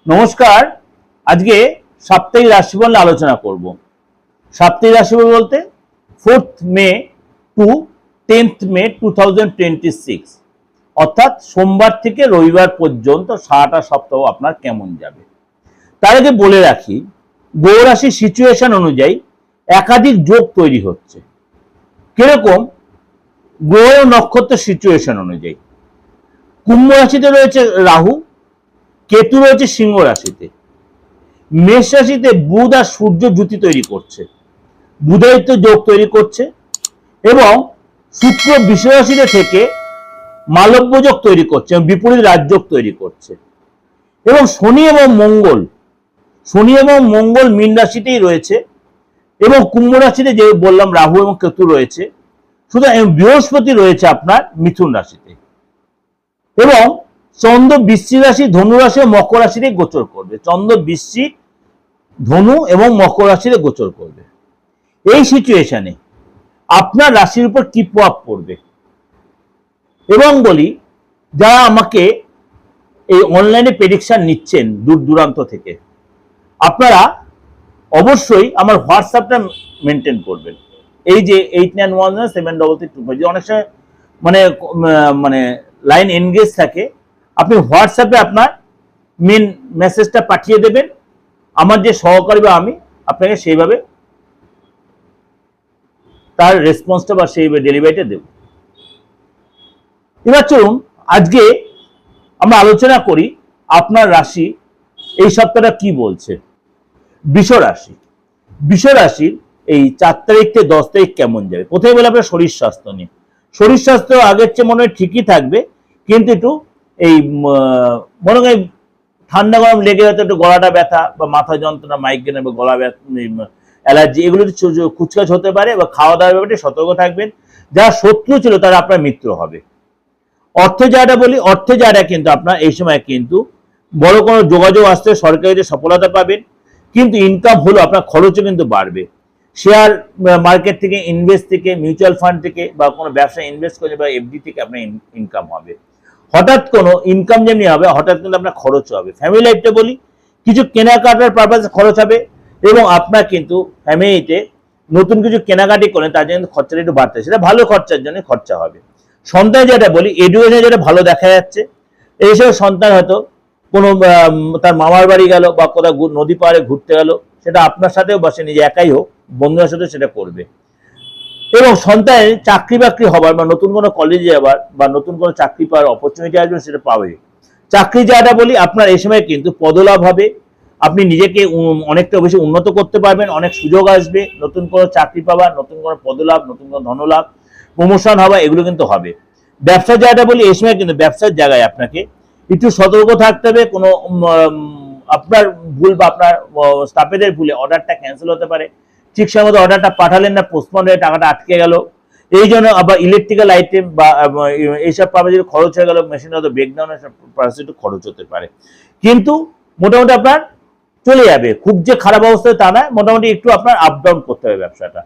নমস্কার। আজকে সাপ্তাহিক রাশিফল নিয়ে আলোচনা করব। সাপ্তাহিক রাশিফল বলতে 4th মে টু 10th মে 2026, অর্থাৎ সোমবার থেকে রবিবার পর্যন্ত সারাটা সপ্তাহ আপনার কেমন যাবে। তার আগে বলে রাখি, গ্রহ রাশির সিচুয়েশন অনুযায়ী একাধিক যোগ তৈরি হচ্ছে। কিরকম? গ্রহ নক্ষত্র সিচুয়েশন অনুযায়ী কুম্ভ রাশিতে রয়েছে রাহু, কেতু রয়েছে সিংহ রাশিতে, মেষ রাশিতে বুধ আর সূর্য জুতি তৈরি করছে, বুধায়িত্ব যোগ তৈরি করছে, এবং শুক্র বৃষ রাশিতে থেকে মালব্য যোগ তৈরি করছে, বিপরীত রাজযোগ তৈরি করছে, এবং শনি এবং মঙ্গল মীন রাশিতেই রয়েছে, এবং কুম্ভ রাশিতে যে বললাম রাহু এবং কেতু রয়েছে, সুতরাং বৃহস্পতি রয়েছে আপনার মিথুন রাশিতে, এবং চন্দ্র বৃশ্চিক রাশি, ধনু রাশি ও মকর রাশিতে গোচর করবে। চন্দ্র বৃশ্চিক, ধনু এবং মকর রাশিতে গোচর করবে। এই সিচুয়েশনে আপনার রাশির উপর কি প্রভাব পড়বে, এবং বলি যারা আমাকে এই অনলাইনে প্রেডিকশন নিচ্ছেন দূর দূরান্ত থেকে, আপনারা অবশ্যই আমার হোয়াটসঅ্যাপটা মেনটেন করবেন। এই যে 89173325, অনেক সময় মানে লাইন এনগেজ থাকে, আপনি হোয়াটসঅ্যাপে আপনার মেন মেসেজটা পাঠিয়ে দেবেন। আমার যে সহকারী বা আমি আপনাকে সেইভাবে তার রেসপন্সটা বা সেই ডেলিভারিটা দেব। এবার চলুন আজকে আমরা আলোচনা করি আপনার রাশি এই সপ্তাহটা কি বলছে। বৃষ রাশির এই 4 তারিখ থেকে 10 তারিখ কেমন যাবে। প্রথমে বলে আপনার শরীর স্বাস্থ্য নিয়ে। শরীর স্বাস্থ্য আগের চেয়ে মনে হয় ঠিকই থাকবে, কিন্তু একটু এই মনে হয় ঠান্ডা গরম লেগে হয়তো একটু গলাটা ব্যথা বা মাথা যন্ত্রণা, মাইগ্রেন বা গলা ব্যথা, অ্যালার্জি, এগুলো কুচকাচ হতে পারে। বা খাওয়া দাওয়ার ব্যাপারে সতর্ক থাকবেন। যারা শত্রু ছিল তারা আপনার মিত্র হবে। অর্থের জায়গাটা কিন্তু আপনার এই সময় কিন্তু বড় কোনো যোগাযোগ আসতে, সরকারিতে সফলতা পাবেন, কিন্তু ইনকাম হলো আপনার খরচও কিন্তু বাড়বে। শেয়ার মার্কেট থেকে, ইনভেস্ট থেকে, মিউচুয়াল ফান্ড থেকে বা কোনো ব্যবসায় ইনভেস্ট করে বা এফডি থেকে আপনার ইনকাম হবে। হঠাৎ কোনো ইনকাম যেমনি হবে, হঠাৎ কিন্তু আপনার খরচ হবে। ফ্যামিলি লাইফটা বলি, কিছু কেনাকাটার পারপাসে খরচ হবে, এবং আপনার কিন্তু ফ্যামিলিতে নতুন কিছু কেনাকাটি করেন, তার জন্য খরচাটা একটু বাড়তে, সেটা ভালো খরচার জন্য খরচা হবে। সন্তান যেটা বলি, এডুকেশনে যেটা ভালো দেখা যাচ্ছে, এইসব সন্তান হয়তো কোনো তার মামার বাড়ি গেল বা কোথাও নদী পাড়ে ঘুরতে গেল, সেটা আপনার সাথেও বা সে নিজে একাই হোক, বন্ধুদের সাথে সেটা করবে। এবং সন্তানের চাকরি বাকরি হবার বা নতুন কোনো কলেজে যাবার বা নতুন কোনো চাকরি পাওয়ার অপরচুনিটি আসবে, সেটা পাবে। চাকরি যাটা বলি, আপনার এই সময় কিন্তু পদলাভ হবে, আপনি নিজেকে অনেকটা বেশি উন্নত করতে পারবেন, অনেক সুযোগ আসবে, নতুন কোনো চাকরি পাবার, নতুন কোনো পদলাভ, নতুন কোনো ধনলাভ, প্রমোশন হওয়া, এগুলো কিন্তু হবে। ব্যবসার জায়গাটা বলি, এই সময় কিন্তু ব্যবসার জায়গায় আপনাকে একটু সতর্ক থাকতে হবে। কোনো আপনার ভুল বা আপনার স্টাফেদের ভুলে অর্ডারটা ক্যান্সেল হতে পারে, ঠিক সময় মতো অর্ডারটা পাঠালেন না, পোস্টপন্ড হয়ে টাকাটা আটকে গেল, এই জন্য আবার ইলেকট্রিক্যাল আইটেম বা এইসব পাবে যদি খরচ হয়ে গেল, মেশিন হয়তো ব্রেকডাউনের একটু খরচ হতে পারে, কিন্তু মোটামুটি আপনার চলে যাবে। খুব যে খারাপ অবস্থায় তা নয়, মোটামুটি একটু আপনার আপ ডাউন করতে হবে ব্যবসাটা।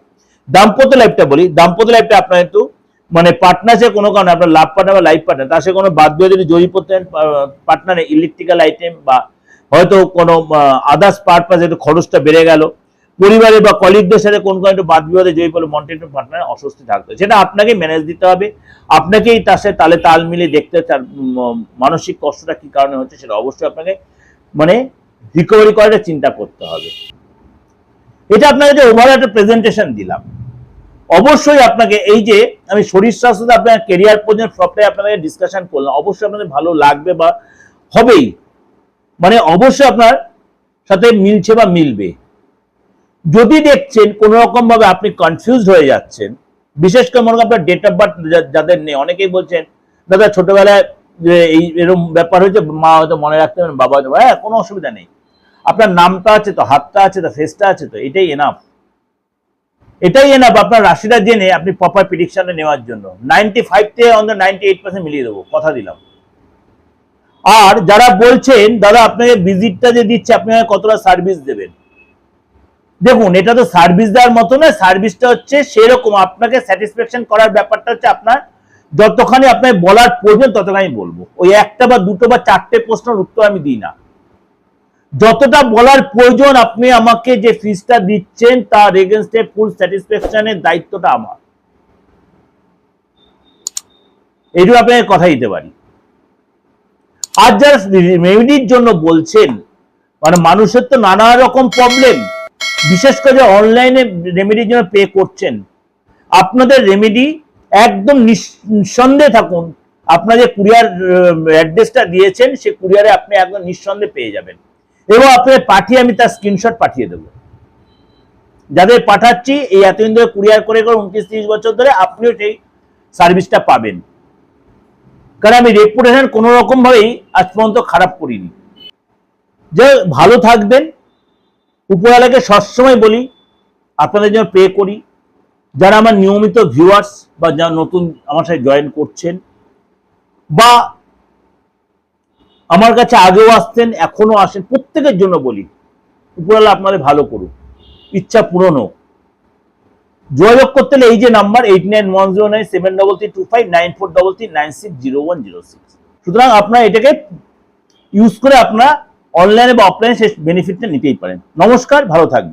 দাম্পত্য লাইফটা বলি, দাম্পত্য লাইফটা আপনার একটু পার্টনারশিপ কোনো কারণে আপনার লাভ পার্টনার বা লাইফ পার্টনার, তার সাথে কোনো বাদ দিয়ে যদি জড়িত করতেন পার্টনারে ইলেকট্রিক্যাল আইটেম বা হয়তো কোনো আদার্স পারপাসে একটু খরচটা বেড়ে গেল, পরিবারে বা কলিগদের সাথে কোন একটু বাদ বিবাদে জড়িয়ে পড়লে মনটা একটু পার্টনার অস্বস্তি থাকতো, সেটা আপনাকে ম্যানেজ দিতে হবে। আপনাকেই তার সাথে তাল মিলিয়ে দেখতে, তার মানসিক কষ্টটা কি কারণে হচ্ছে সেটা অবশ্যই আপনাকে রিকভারি করাটা চিন্তা করতে হবে। এটা আপনাকে যে ওভারঅল একটা প্রেজেন্টেশন দিলাম। অবশ্যই আপনাকে এই যে আমি শরীর স্বাস্থ্য আপনার কেরিয়ার পর্যন্ত সবটাই আপনাদের ডিসকাশন করলাম, অবশ্যই আপনাদের ভালো লাগবে বা হবেই, অবশ্যই আপনার সাথে মিলছে বা মিলবে। যদি দেখছেন কোনো রকম ভাবে আপনি কনফিউজড হয়ে যাচ্ছেন, বিশেষ করে মনে করেন আপনার ডেট অফ বার্থ যাদের নেই, অনেকেই বলছেন দাদা ছোটবেলায় যে এই এরকম ব্যাপার হয়েছে, মা হয়তো মনে রাখতে পারেন, বাবা হয়তো, হ্যাঁ কোনো অসুবিধা নেই, আপনার নামটা আছে তো, হাতটা আছে তো, ফেসটা আছে তো, এটাই এনাফ। আপনার রাশিটা জেনে আপনি প্রপার প্রেডিকশনটা নেওয়ার জন্য 95 থেকে অন্তত 98% মিলিয়ে দেবো, কথা দিলাম। আর যারা বলছেন দাদা আপনাকে ভিজিটটা যে দিচ্ছে আপনি কতটা সার্ভিস দেবেন, দেখুন এটা তো সার্ভিস দেওয়ার মতো না, সার্ভিসটা হচ্ছে সেরকম আপনাকে স্যাটিসফ্যাকশন করার ব্যাপারটা হচ্ছে আপনার যতখানি আপনার বলার প্রয়োজন ততখানি বলবো। ওই একটা বা দুটো বা চারটে প্রশ্নের উত্তর আমি দিই না। যতটা বলার প্রয়োজন, আপনি আমাকে যে ফিসটা দিচ্ছেন তার এগেনস্টে ফুল স্যাটিসফ্যাকশনের দায়িত্বটা আমার। এইটুকু আপনাকে কথা দিতে পারি। আর যারা রেমেডির জন্য বলছেন, মানে মানুষের তো নানা রকম প্রবলেম, বিশেষ করে অনলাইনে রেমেডির জন্য পে করছেন, আপনাদের রেমেডি একদম নিঃসন্দেহে থাকুন, আপনার যে কুরিয়ার অ্যাড্রেসটা দিয়েছেন সে কুরিয়ারে আপনি একদম নিঃসন্দেহে পেয়ে যাবেন। এবং আপনাদের পাঠিয়ে আমি তার স্ক্রিনশট পাঠিয়ে দেবো। যাদের পাঠাচ্ছি এই এতদিন ধরে কুরিয়ার করে 29-30 বছর ধরে, আপনিও সেই সার্ভিসটা পাবেন। কারণ আমি রেপুটেশন কোনো রকম ভাবেই আজ পর্যন্ত খারাপ করিনি। যে ভালো থাকবেন, উপরওয়ালাকে সবসময় বলি আপনাদের জন্য প্রে করি। যারা আমার নিয়মিত ভিউয়ার্স বা যারা নতুন আমার সাথে জয়েন করছেন বা আমার কাছে আগেও আসতেন এখনো আসেন, প্রত্যেকের জন্য বলি উপরওয়ালা আপনাদের ভালো করুন, ইচ্ছা পূরণ হোক। যোগাযোগ করতে হলে এই যে নাম্বার 891073259433960106। সুতরাং আপনারা এটাকে ইউজ করে আপনারা অনলাইনে বা অফলাইনে সেই বেনিফিটটা নিতেই পারেন। নমস্কার, ভালো থাকবেন।